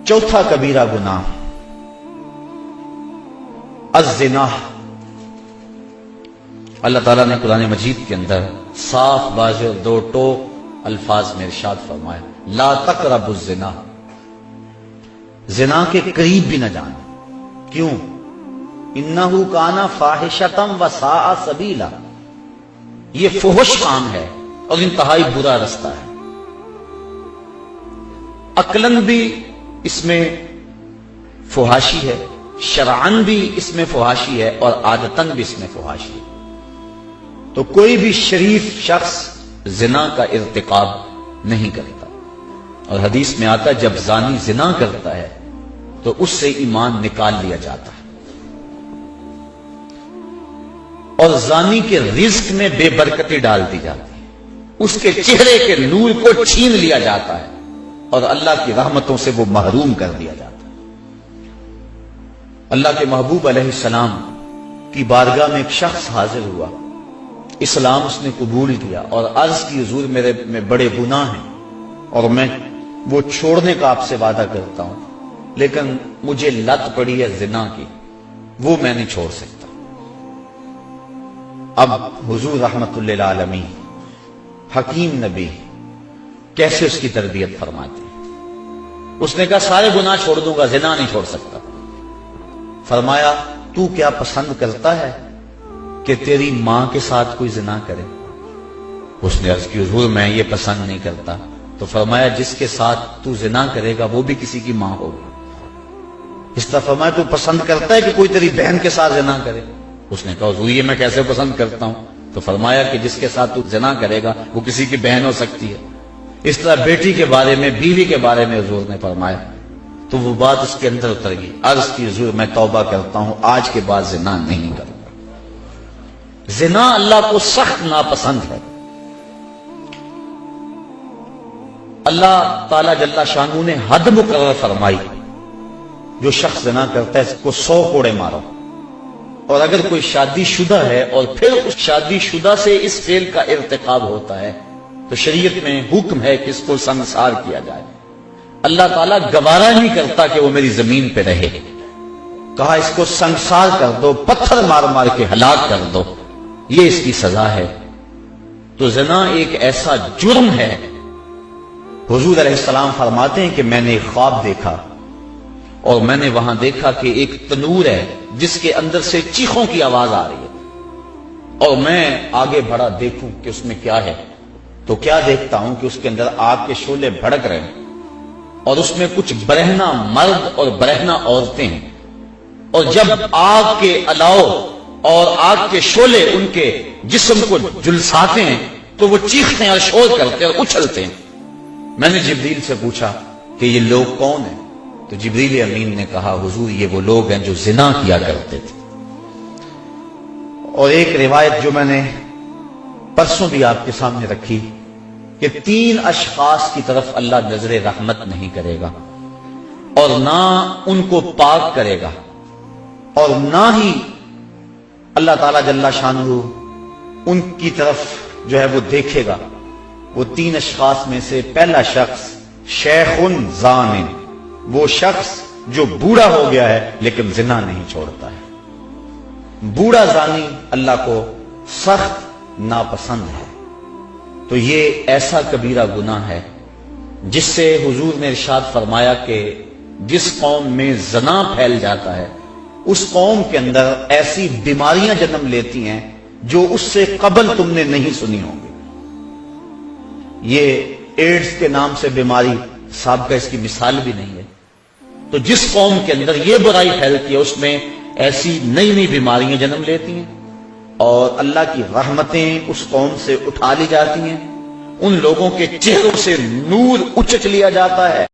چوتھا کبیرہ گناہ الزنا۔ اللہ تعالیٰ نے قرآن مجید کے اندر صاف واضح دو ٹوک الفاظ میں ارشاد فرمایا، لا تقربوا الزنا، زنا کے قریب بھی نہ جانا۔ کیوں؟ انہ کان فاحشۃ وساء سبیلا، یہ فحش کام ہے اور انتہائی برا رستہ ہے۔ عقلاً بھی اس میں فحاشی ہے، شرعاً بھی اس میں فحاشی ہے، اور عادتاً بھی اس میں فحاشی ہے۔ تو کوئی بھی شریف شخص زنا کا ارتکاب نہیں کرتا، اور حدیث میں آتا ہے جب زانی زنا کرتا ہے تو اس سے ایمان نکال لیا جاتا ہے، اور زانی کے رزق میں بے برکتی ڈال دی جاتی ہے، اس کے چہرے کے نور کو چھین لیا جاتا ہے، اور اللہ کی رحمتوں سے وہ محروم کر دیا جاتا ہے۔ اللہ کے محبوب علیہ السلام کی بارگاہ میں ایک شخص حاضر ہوا، اسلام اس نے قبول کیا اور عرض کی حضور میرے میں بڑے گناہ ہیں اور میں وہ چھوڑنے کا آپ سے وعدہ کرتا ہوں، لیکن مجھے لت پڑی ہے زنا کی، وہ میں نہیں چھوڑ سکتا۔ اب حضور رحمت اللہ العالمین حکیم نبی کیسے اس کی تربیت فرماتے ہیں؟ اس نے کہا سارے گناہ چھوڑ دوں گا، زنا نہیں چھوڑ سکتا۔ فرمایا تو کیا پسند کرتا ہے کہ تیری ماں کے ساتھ کوئی زنا کرے؟ اس نے عرض کی حضور میں یہ پسند نہیں کرتا۔ تو فرمایا جس کے ساتھ تو زنا کرے گا وہ بھی کسی کی ماں ہوگی۔ اس طرح فرمایا تو پسند کرتا ہے کہ کوئی تیری بہن کے ساتھ زنا کرے؟ اس نے کہا حضور یہ میں کیسے پسند کرتا ہوں؟ تو فرمایا کہ جس کے ساتھ تو زنا کرے گا وہ کسی کی بہن ہو سکتی ہے۔ اس طرح بیٹی کے بارے میں، بیوی کے بارے میں حضور نے فرمایا، تو وہ بات اس کے اندر اتر گئی۔ عرض کی حضور میں توبہ کرتا ہوں، آج کے بعد زنا نہیں کروں گا۔ زنا اللہ کو سخت ناپسند ہے۔ اللہ تعالی جل شانہ نے حد مقرر فرمائی، جو شخص زنا کرتا ہے اس کو 100 کوڑے مارو، اور اگر کوئی شادی شدہ ہے اور پھر اس شادی شدہ سے اس فعل کا ارتکاب ہوتا ہے تو شریعت میں حکم ہے کہ اس کو سنسار کیا جائے۔ اللہ تعالیٰ گوارا نہیں کرتا کہ وہ میری زمین پہ رہے، کہا اس کو سنسار کر دو، پتھر مار مار کے ہلاک کر دو، یہ اس کی سزا ہے۔ تو زنا ایک ایسا جرم ہے۔ حضور علیہ السلام فرماتے ہیں کہ میں نے ایک خواب دیکھا، اور میں نے وہاں دیکھا کہ ایک تنور ہے جس کے اندر سے چیخوں کی آواز آ رہی ہے، اور میں آگے بڑھا دیکھوں کہ اس میں کیا ہے، تو کیا دیکھتا ہوں کہ اس کے اندر آگ کے شعلے بھڑک رہے ہیں، اور اس میں کچھ برہنہ مرد اور برہنہ عورتیں ہیں، اور جب آگ کے الاؤ اور آگ کے شعلے ان کے جسم کو جلساتے ہیں تو وہ چیختے ہیں اور شور کرتے ہیں اور اچھلتے ہیں۔ میں نے جبریل سے پوچھا کہ یہ لوگ کون ہیں؟ تو جبریل امین نے کہا حضور یہ وہ لوگ ہیں جو زنا کیا کرتے تھے۔ اور ایک روایت جو میں نے پرسوں بھی آپ کے سامنے رکھی کہ 3 اشخاص کی طرف اللہ نظر رحمت نہیں کرے گا، اور نہ ان کو پاک کرے گا، اور نہ ہی اللہ تعالیٰ جل شانہ ان کی طرف جو ہے وہ دیکھے گا۔ وہ 3 اشخاص میں سے پہلا شخص شیخ زان، وہ شخص جو بوڑھا ہو گیا ہے لیکن زنا نہیں چھوڑتا ہے۔ بوڑھا زانی اللہ کو سخت ناپسند ہے۔ تو یہ ایسا کبیرہ گناہ ہے جس سے حضور نے ارشاد فرمایا کہ جس قوم میں زنا پھیل جاتا ہے اس قوم کے اندر ایسی بیماریاں جنم لیتی ہیں جو اس سے قبل تم نے نہیں سنی ہوں گی۔ یہ ایڈز کے نام سے بیماری صاحب کا اس کی مثال بھی نہیں ہے۔ تو جس قوم کے اندر یہ برائی پھیلتی ہے اس میں ایسی نئی نئی بیماریاں جنم لیتی ہیں، اور اللہ کی رحمتیں اس قوم سے اٹھا لی جاتی ہیں، ان لوگوں کے چہروں سے نور اچک لیا جاتا ہے۔